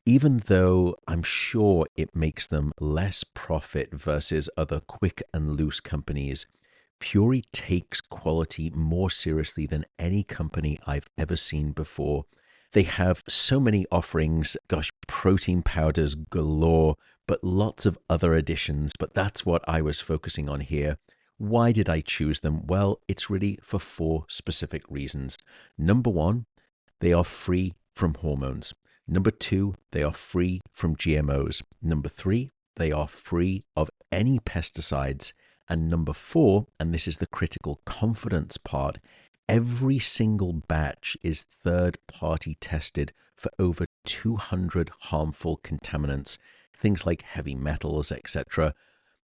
Even though I'm sure it makes them less profit versus other quick and loose companies, Puri takes quality more seriously than any company I've ever seen before. They have so many offerings, gosh, protein powders galore, but lots of other additions. But that's what I was focusing on here. Why did I choose them? Well, it's really for four specific reasons. Number one, they are free from hormones. Number two, they are free from GMOs. Number three, they are free of any pesticides. And number four, and this is the critical confidence part, every single batch is third-party tested for over 200 harmful contaminants, things like heavy metals, etc.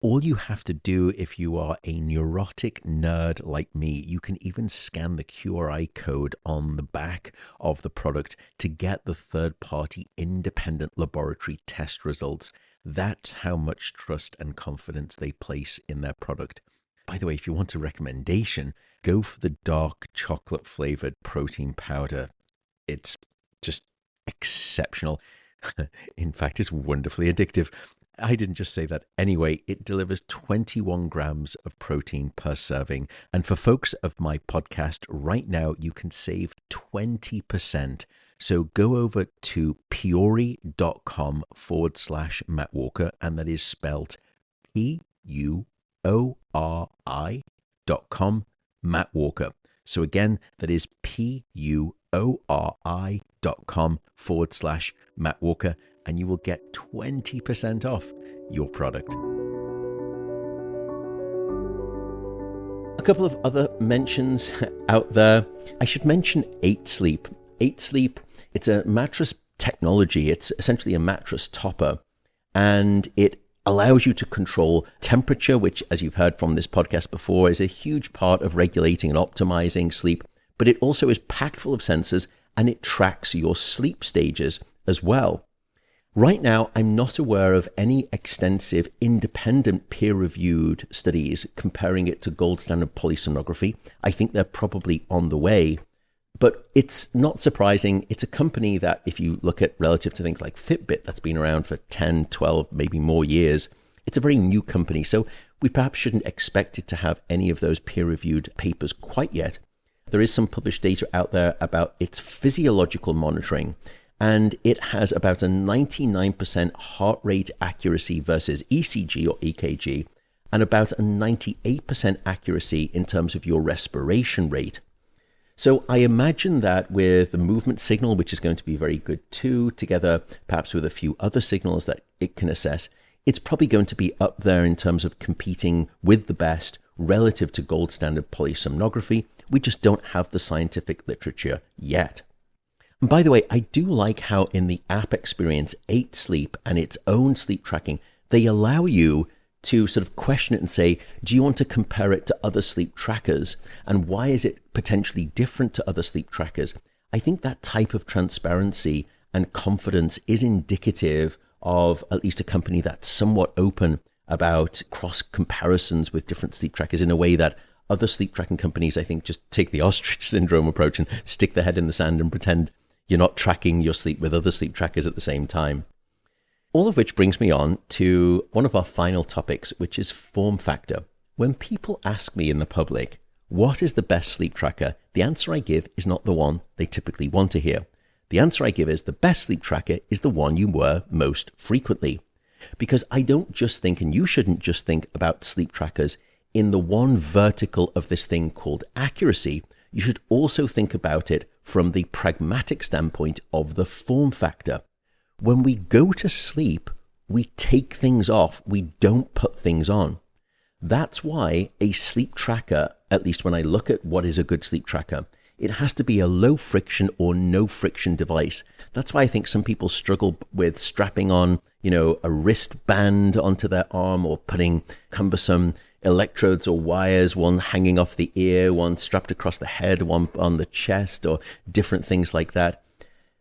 All you have to do if you are a neurotic nerd like me, you can even scan the QRI code on the back of the product to get the third-party independent laboratory test results. That's how much trust and confidence they place in their product. By the way, if you want a recommendation, go for the dark chocolate flavored protein powder. It's just exceptional. In fact, it's wonderfully addictive. I didn't just say that. Anyway, it delivers 21 grams of protein per serving. And for folks of my podcast right now, you can save 20%. So go over to puri.com/Matt Walker, and that is spelled PUORI.com, Matt Walker. So again, that is PUORI.com/Matt Walker, and you will get 20% off your product. A couple of other mentions out there. I should mention 8 Sleep. 8 Sleep, it's a mattress technology. It's essentially a mattress topper, and it allows you to control temperature, which, as you've heard from this podcast before, is a huge part of regulating and optimizing sleep. But it also is packed full of sensors, and it tracks your sleep stages as well. Right now, I'm not aware of any extensive independent peer-reviewed studies comparing it to gold standard polysomnography. I think they're probably on the way. But it's not surprising. It's a company that, if you look at relative to things like Fitbit, that's been around for 10, 12, maybe more years, it's a very new company. So we perhaps shouldn't expect it to have any of those peer-reviewed papers quite yet. There is some published data out there about its physiological monitoring, and it has about a 99% heart rate accuracy versus ECG or EKG, and about a 98% accuracy in terms of your respiration rate. So I imagine that with the movement signal, which is going to be very good too, together perhaps with a few other signals that it can assess, it's probably going to be up there in terms of competing with the best relative to gold standard polysomnography. We just don't have the scientific literature yet. And by the way, I do like how in the app experience, 8 Sleep and its own sleep tracking, they allow you to sort of question it and say, do you want to compare it to other sleep trackers? And why is it potentially different to other sleep trackers? I think that type of transparency and confidence is indicative of at least a company that's somewhat open about cross comparisons with different sleep trackers in a way that other sleep tracking companies, I think, just take the ostrich syndrome approach and stick their head in the sand and pretend you're not tracking your sleep with other sleep trackers at the same time. All of which brings me on to one of our final topics, which is form factor. When people ask me in the public, what is the best sleep tracker? The answer I give is not the one they typically want to hear. The answer I give is the best sleep tracker is the one you wear most frequently. Because I don't just think, and you shouldn't just think about sleep trackers in the one vertical of this thing called accuracy. You should also think about it from the pragmatic standpoint of the form factor. When we go to sleep, we take things off. We don't put things on. That's why a sleep tracker, at least when I look at what is a good sleep tracker, It has to be a low friction or no friction device. That's why I think some people struggle with strapping on, a wristband onto their arm, or putting cumbersome electrodes or wires, one hanging off the ear, one strapped across the head, one on the chest, or different things like that.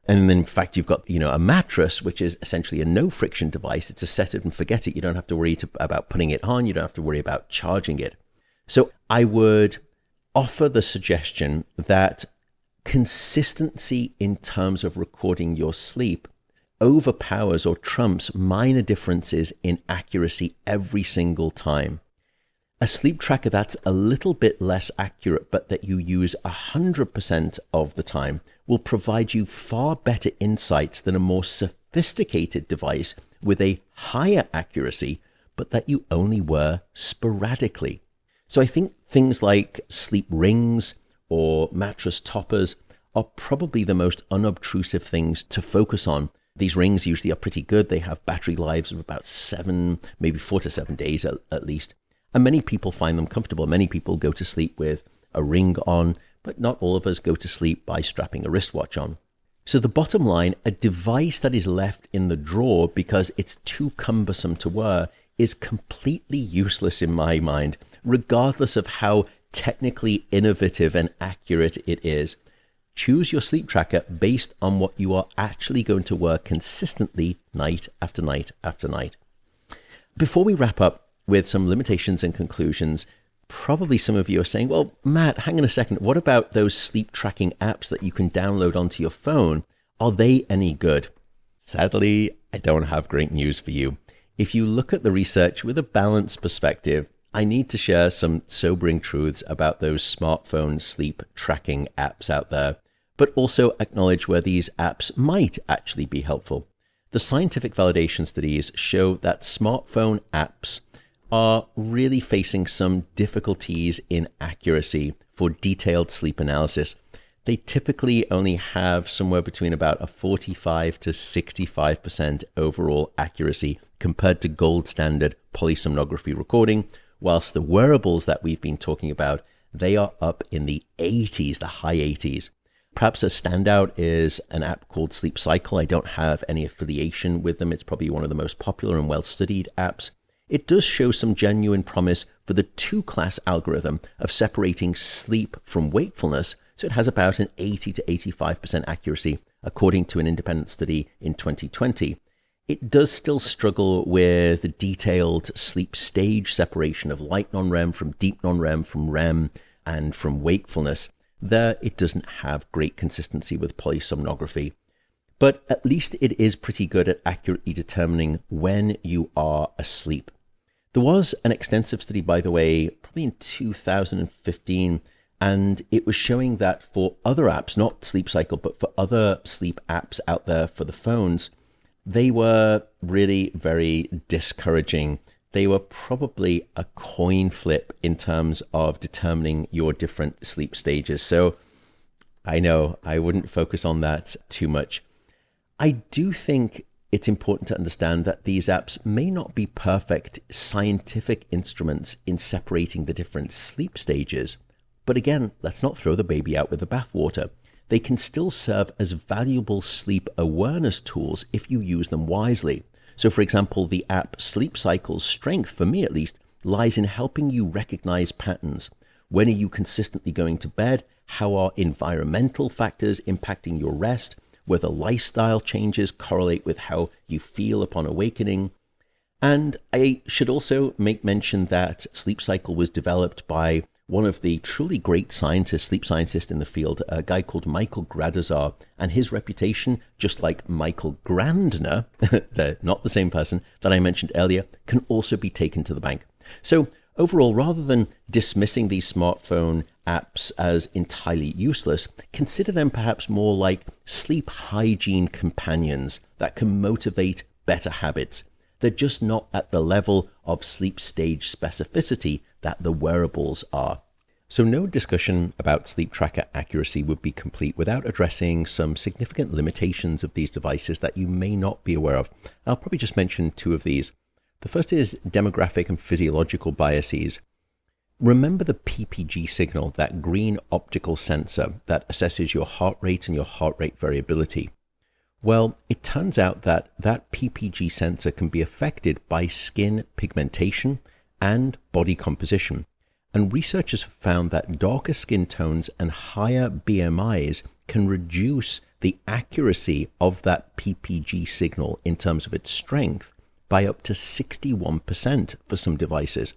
And then, in fact, you've got, a mattress, which is essentially a no friction device. It's a set it and forget it. You don't have to worry about putting it on. You don't have to worry about charging it. So I would offer the suggestion that consistency in terms of recording your sleep overpowers or trumps minor differences in accuracy every single time. A sleep tracker that's a little bit less accurate, but that you use 100% of the time, will provide you far better insights than a more sophisticated device with a higher accuracy, but that you only wear sporadically. So I think things like sleep rings or mattress toppers are probably the most unobtrusive things to focus on. These rings usually are pretty good. They have battery lives of about 4 to 7 days at least. And many people find them comfortable. Many people go to sleep with a ring on, but not all of us go to sleep by strapping a wristwatch on. So the bottom line, a device that is left in the drawer because it's too cumbersome to wear is completely useless in my mind, regardless of how technically innovative and accurate it is. Choose your sleep tracker based on what you are actually going to wear consistently night after night after night. Before we wrap up with some limitations and conclusions, probably some of you are saying, well, Matt, hang on a second. What about those sleep tracking apps that you can download onto your phone? Are they any good? Sadly, I don't have great news for you. If you look at the research with a balanced perspective, I need to share some sobering truths about those smartphone sleep tracking apps out there, but also acknowledge where these apps might actually be helpful. The scientific validation studies show that smartphone apps are really facing some difficulties in accuracy for detailed sleep analysis. They typically only have somewhere between about a 45 to 65% overall accuracy compared to gold standard polysomnography recording, whilst the wearables that we've been talking about, they are up in the 80s, the high 80s. Perhaps a standout is an app called Sleep Cycle. I don't have any affiliation with them. It's probably one of the most popular and well-studied apps. It does show some genuine promise for the two-class algorithm of separating sleep from wakefulness, so it has about an 80 to 85% accuracy, according to an independent study in 2020. It does still struggle with the detailed sleep stage separation of light non-REM from deep non-REM, from REM, and from wakefulness. There, it doesn't have great consistency with polysomnography. But at least it is pretty good at accurately determining when you are asleep. There was an extensive study, by the way, probably in 2015, and it was showing that for other apps, not Sleep Cycle, but for other sleep apps out there for the phones, they were really very discouraging. They were probably a coin flip in terms of determining your different sleep stages. So I know I wouldn't focus on that too much. I do think it's important to understand that these apps may not be perfect scientific instruments in separating the different sleep stages. But again, let's not throw the baby out with the bathwater. They can still serve as valuable sleep awareness tools if you use them wisely. So for example, the app Sleep Cycle's strength, for me at least, lies in helping you recognize patterns. When are you consistently going to bed? How are environmental factors impacting your rest? Whether lifestyle changes correlate with how you feel upon awakening. And I should also make mention that Sleep Cycle was developed by one of the truly great scientists, sleep scientists in the field, a guy called Michael Gradazar, and his reputation, just like Michael Grandner, they're not the same person that I mentioned earlier, can also be taken to the bank. So overall, rather than dismissing these smartphone apps as entirely useless, consider them perhaps more like sleep hygiene companions that can motivate better habits. They're just not at the level of sleep stage specificity that the wearables are. So no discussion about sleep tracker accuracy would be complete without addressing some significant limitations of these devices that you may not be aware of. I'll probably just mention two of these. The first is demographic and physiological biases. Remember the PPG signal, that green optical sensor that assesses your heart rate and your heart rate variability? Well, it turns out that that PPG sensor can be affected by skin pigmentation and body composition. And researchers have found that darker skin tones and higher BMIs can reduce the accuracy of that PPG signal in terms of its strength by up to 61% for some devices.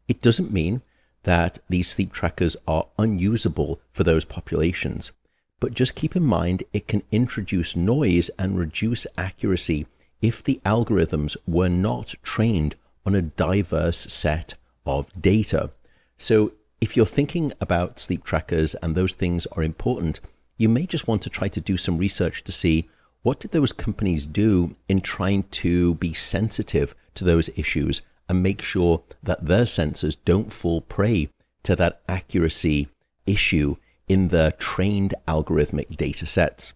It doesn't mean that these sleep trackers are unusable for those populations, but just keep in mind it can introduce noise and reduce accuracy if the algorithms were not trained on a diverse set of data. So if you're thinking about sleep trackers and those things are important, you may just want to try to do some research to see what did those companies do in trying to be sensitive to those issues and make sure that their sensors don't fall prey to that accuracy issue in the trained algorithmic data sets.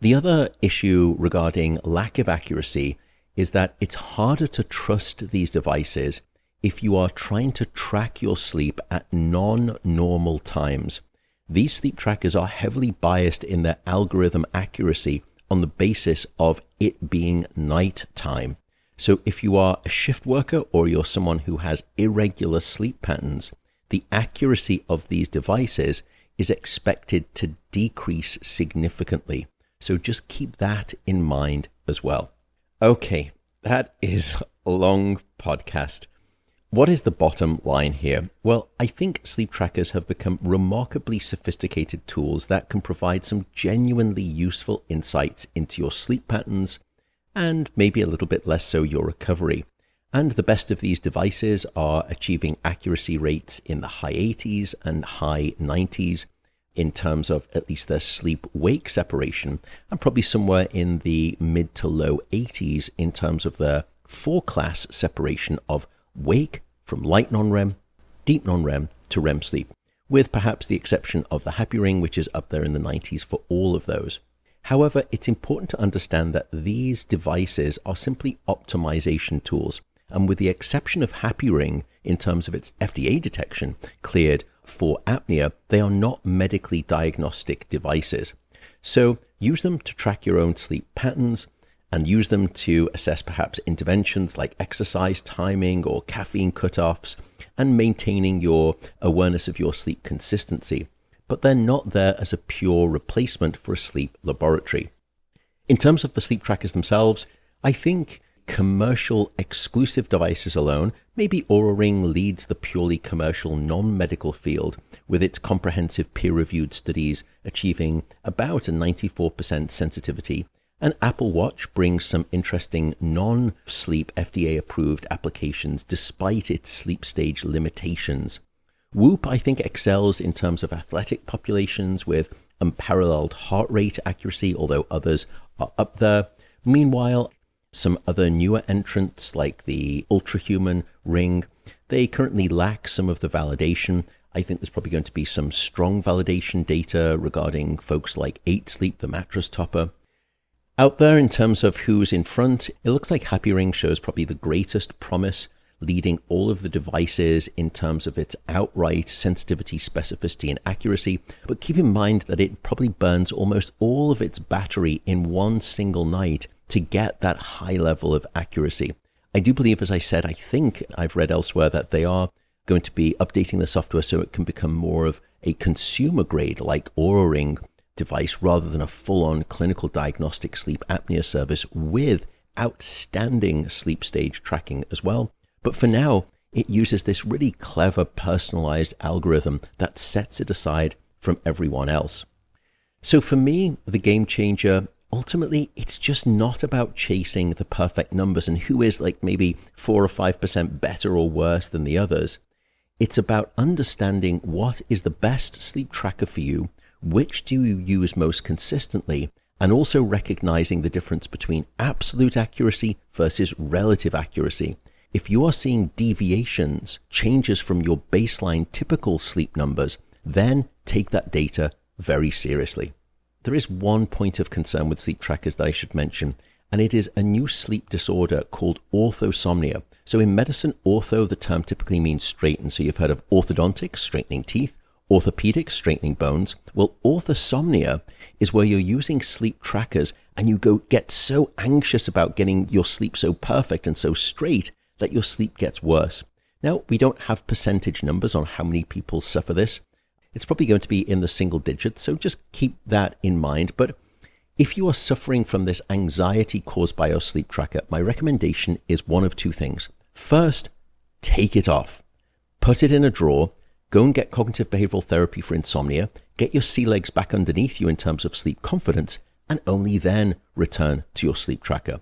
The other issue regarding lack of accuracy is that it's harder to trust these devices if you are trying to track your sleep at non-normal times. These sleep trackers are heavily biased in their algorithm accuracy on the basis of it being night time. So if you are a shift worker or you're someone who has irregular sleep patterns, the accuracy of these devices is expected to decrease significantly. So just keep that in mind as well. Okay, that is a long podcast. What is the bottom line here? Well, I think sleep trackers have become remarkably sophisticated tools that can provide some genuinely useful insights into your sleep patterns and maybe a little bit less so your recovery. And the best of these devices are achieving accuracy rates in the high 80s and high 90s in terms of at least their sleep-wake separation, and probably somewhere in the mid to low 80s in terms of their 4-class separation of wake from light non-REM, deep non-REM to REM sleep, with perhaps the exception of the Happy Ring, which is up there in the 90s for all of those. However, it's important to understand that these devices are simply optimization tools, and with the exception of Happy Ring in terms of its FDA detection cleared for apnea, they are not medically diagnostic devices. So use them to track your own sleep patterns, and use them to assess perhaps interventions like exercise timing or caffeine cutoffs and maintaining your awareness of your sleep consistency. But they're not there as a pure replacement for a sleep laboratory. In terms of the sleep trackers themselves, I think commercial exclusive devices alone, maybe Oura Ring leads the purely commercial non-medical field with its comprehensive peer-reviewed studies achieving about a 94% sensitivity. And Apple Watch brings some interesting non-sleep FDA-approved applications despite its sleep stage limitations. Whoop, I think, excels in terms of athletic populations with unparalleled heart rate accuracy, although others are up there. Meanwhile, some other newer entrants like the Ultrahuman Ring, they currently lack some of the validation. I think there's probably going to be some strong validation data regarding folks like 8 Sleep, the mattress topper. Out there, in terms of who's in front, it looks like Happy Ring shows probably the greatest promise, leading all of the devices in terms of its outright sensitivity, specificity, and accuracy. But keep in mind that it probably burns almost all of its battery in one single night to get that high level of accuracy. I do believe, as I said, I think I've read elsewhere that they are going to be updating the software so it can become more of a consumer grade like Oura Ring device rather than a full-on clinical diagnostic sleep apnea service with outstanding sleep stage tracking as well. But for now, it uses this really clever personalized algorithm that sets it aside from everyone else. So for me, the game changer, ultimately, it's just not about chasing the perfect numbers and who is like maybe 4 or 5% better or worse than the others. It's about understanding what is the best sleep tracker for you, which do you use most consistently, and also recognizing the difference between absolute accuracy versus relative accuracy. If you are seeing deviations, changes from your baseline typical sleep numbers, then take that data very seriously. There is one point of concern with sleep trackers that I should mention, and it is a new sleep disorder called orthosomnia. So in medicine, ortho, the term typically means straighten. So you've heard of orthodontics, straightening teeth, orthopedics, straightening bones. Well, orthosomnia is where you're using sleep trackers and you get so anxious about getting your sleep so perfect and so straight that your sleep gets worse. Now, we don't have percentage numbers on how many people suffer this. It's probably going to be in the single digits, so just keep that in mind. But if you are suffering from this anxiety caused by your sleep tracker, my recommendation is one of two things. First, take it off. Put it in a drawer. Go and get cognitive behavioral therapy for insomnia. Get your sea legs back underneath you in terms of sleep confidence, and only then return to your sleep tracker.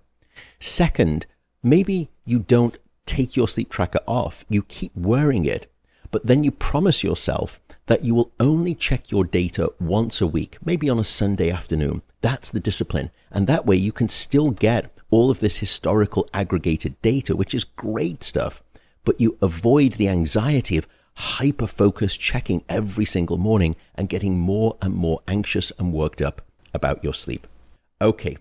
Second, maybe you don't take your sleep tracker off. You keep wearing it, but then you promise yourself that you will only check your data once a week, maybe on a Sunday afternoon. That's the discipline. And that way you can still get all of this historical aggregated data, which is great stuff, but you avoid the anxiety of hyper-focused checking every single morning and getting more and more anxious and worked up about your sleep. Okay,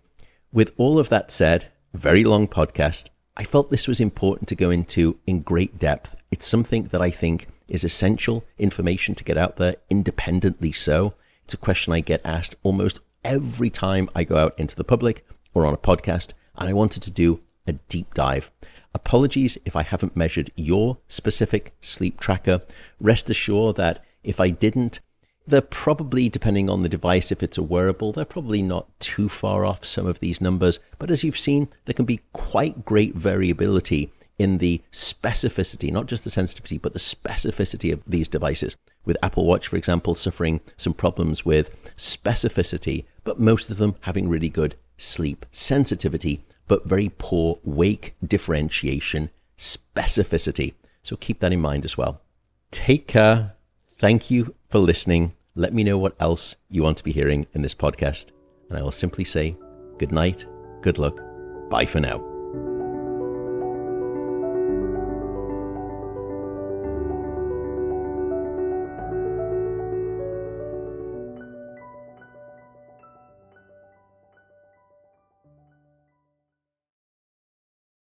with all of that said, very long podcast, I felt this was important to go into in great depth. It's something that I think is essential information to get out there, independently so. It's a question I get asked almost every time I go out into the public or on a podcast, and I wanted to do a deep dive. Apologies if I haven't measured your specific sleep tracker. Rest assured that if I didn't, they're probably, depending on the device, if it's a wearable, they're probably not too far off some of these numbers. But as you've seen, there can be quite great variability in the specificity, not just the sensitivity, but the specificity of these devices. With Apple Watch, for example, suffering some problems with specificity, but most of them having really good sleep sensitivity, but very poor wake differentiation specificity. So keep that in mind as well. Take care. Thank you for listening. Let me know what else you want to be hearing in this podcast. And I will simply say good night, good luck, bye for now.